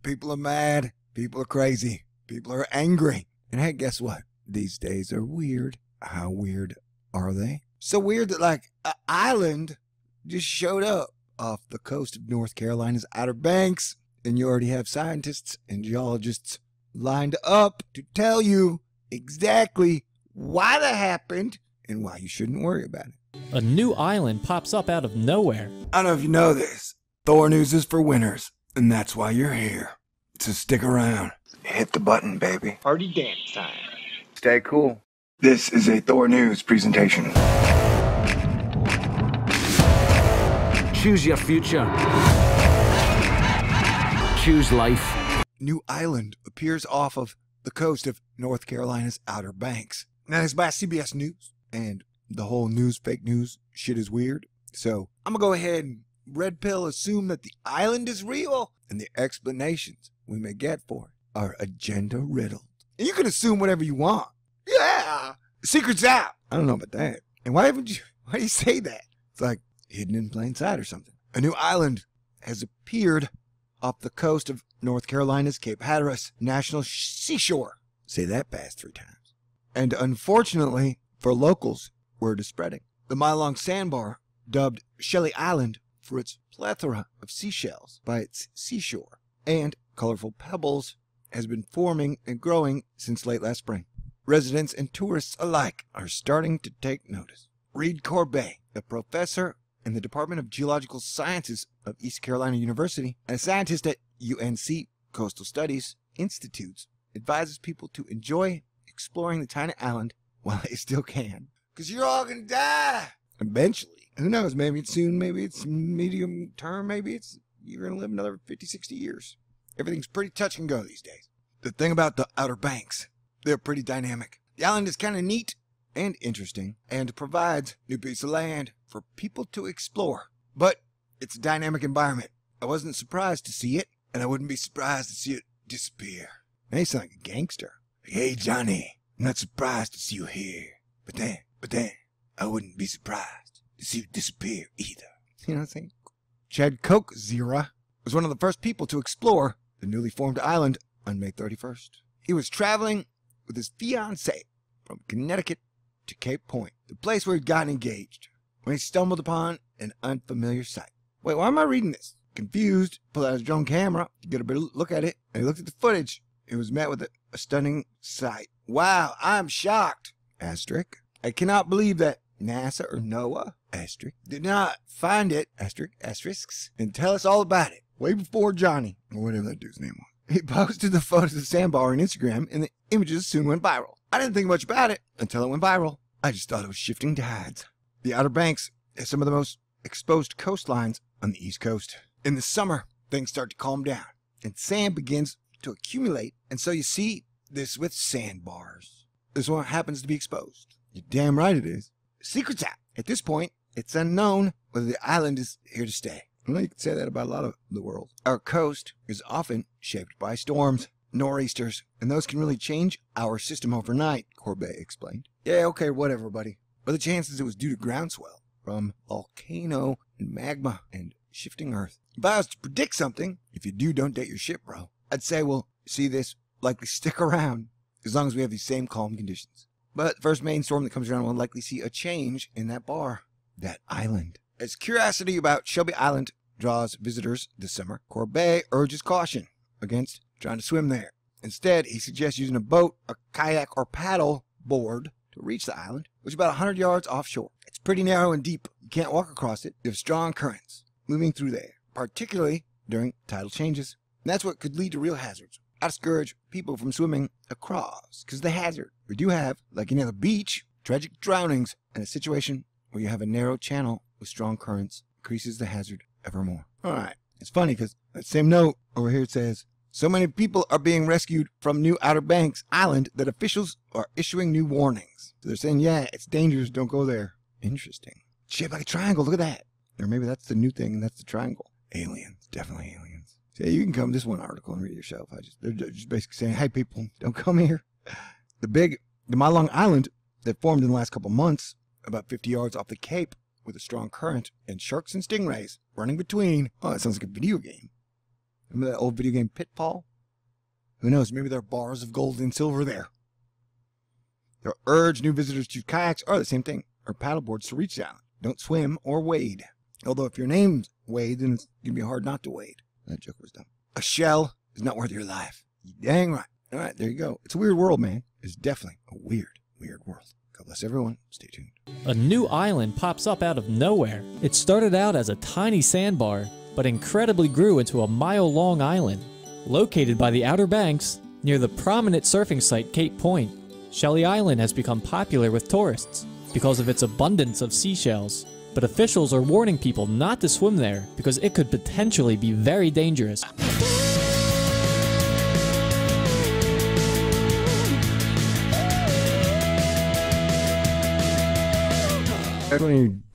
People are mad. People are crazy. People are angry. And hey, guess what? These days are weird. How weird are they? So weird that like an island just showed up off the coast of North Carolina's Outer Banks. And you already have scientists and geologists lined up to tell you exactly why that happened and why you shouldn't worry about it. A new island pops up out of nowhere. I don't know if you know this. Thor News is for winners, and that's why you're here. So stick around. Hit the button, baby. Party dance time. Stay cool. This is a Thor News presentation. Choose your future. Choose life. New island appears off of the coast of North Carolina's Outer Banks. Now, it's by CBS News, and the whole fake news shit is weird. So I'm going to go ahead and red pill assume that the island is real, and the explanations we may get for it are agenda riddled. And you can assume whatever you want. Yeah! Secret's out! I don't know about that. And why do you say that? It's like hidden in plain sight or something. A new island has appeared off the coast of North Carolina's Cape Hatteras National Seashore. Say that past 3 times. And unfortunately, for locals, word is spreading. The mile-long sandbar, dubbed Shelly Island for its plethora of seashells by its seashore and colorful pebbles, has been forming and growing since late last spring. Residents and tourists alike are starting to take notice. Reed Corbett, a professor in the Department of Geological Sciences of East Carolina University and a scientist at UNC Coastal Studies Institutes, advises people to enjoy exploring the tiny island while they still can. Because you're all going to die eventually. Who knows? Maybe it's soon, maybe it's medium term, maybe it's you're going to live another 50, 60 years. Everything's pretty touch and go these days. The thing about the Outer Banks, they're pretty dynamic. The island is kind of neat and interesting and provides a new piece of land for people to explore. But it's a dynamic environment. I wasn't surprised to see it, and I wouldn't be surprised to see it disappear. Now you sound like a gangster. Hey, Johnny, I'm not surprised to see you here. But then, I wouldn't be surprised to see you disappear either. You know what I'm saying? Chad Koczera was one of the first people to explore the newly formed island on May 31st. He was traveling with his fiancee from Connecticut to Cape Point, the place where he'd gotten engaged, when he stumbled upon an unfamiliar sight. Wait, why am I reading this? Confused, pulled out his drone camera to get a better look at it, and he looked at the footage. It was met with a stunning sight. Wow, I'm shocked. Asterisk. I cannot believe that NASA or NOAA, asterisk, did not find it, asterisks, and tell us all about it way before Johnny, or whatever that dude's name was. He posted the photos of the sandbar on Instagram, and the images soon went viral. I didn't think much about it until it went viral. I just thought it was shifting tides. The Outer Banks has some of the most exposed coastlines on the East Coast. In the summer, things start to calm down, and sand begins to accumulate, and so you see this with sandbars. This one happens to be exposed. You're damn right it is. Secret's out. At this point, it's unknown whether the island is here to stay. Well, you can say that about a lot of the world. Our coast is often shaped by storms, nor'easters, and those can really change our system overnight, Corbett explained. Yeah, okay, whatever, buddy. But the chances it was due to groundswell from volcano and magma and shifting earth. If I was to predict something, if you do, don't date your ship, bro, I'd say we'll see this likely stick around as long as we have these same calm conditions. But the first main storm that comes around will likely see a change in that bar, that island. As curiosity about Shelby Island draws visitors this summer, Corbett urges caution against trying to swim there. Instead, he suggests using a boat, a kayak, or paddle board to reach the island, which is about 100 yards offshore. It's pretty narrow and deep. You can't walk across it. You have strong currents moving through there, particularly during tidal changes. And that's what could lead to real hazards. I discourage people from swimming across because the hazard. We do have, like any other beach, tragic drownings, and a situation where you have a narrow channel with strong currents increases the hazard ever more. All right. It's funny because that same note over here it says, so many people are being rescued from New Outer Banks Island that officials are issuing new warnings. So they're saying, yeah, it's dangerous. Don't go there. Interesting. Shaped like a triangle. Look at that. Or maybe that's the new thing and that's the triangle. Aliens. Definitely aliens. So yeah, you can come to this one article and read it yourself. They're just basically saying, hey, people, don't come here. The Mile Long Island that formed in the last couple months, about 50 yards off the Cape with a strong current and sharks and stingrays running between. Oh, that sounds like a video game. Remember that old video game Pitfall? Who knows, maybe there are bars of gold and silver there. They'll urge new visitors to use kayaks or the same thing, or paddleboards to reach the island. Don't swim or wade. Although if your name's Wade, then it's going to be hard not to wade. That joke was dumb. A shell is not worth your life. You dang right. All right, there you go. It's a weird world, man. It's definitely a weird, weird world. God bless everyone. Stay tuned. A new island pops up out of nowhere. It started out as a tiny sandbar, but incredibly grew into a mile-long island. Located by the Outer Banks, near the prominent surfing site Cape Point, Shelly Island has become popular with tourists because of its abundance of seashells. But officials are warning people not to swim there because it could potentially be very dangerous. When you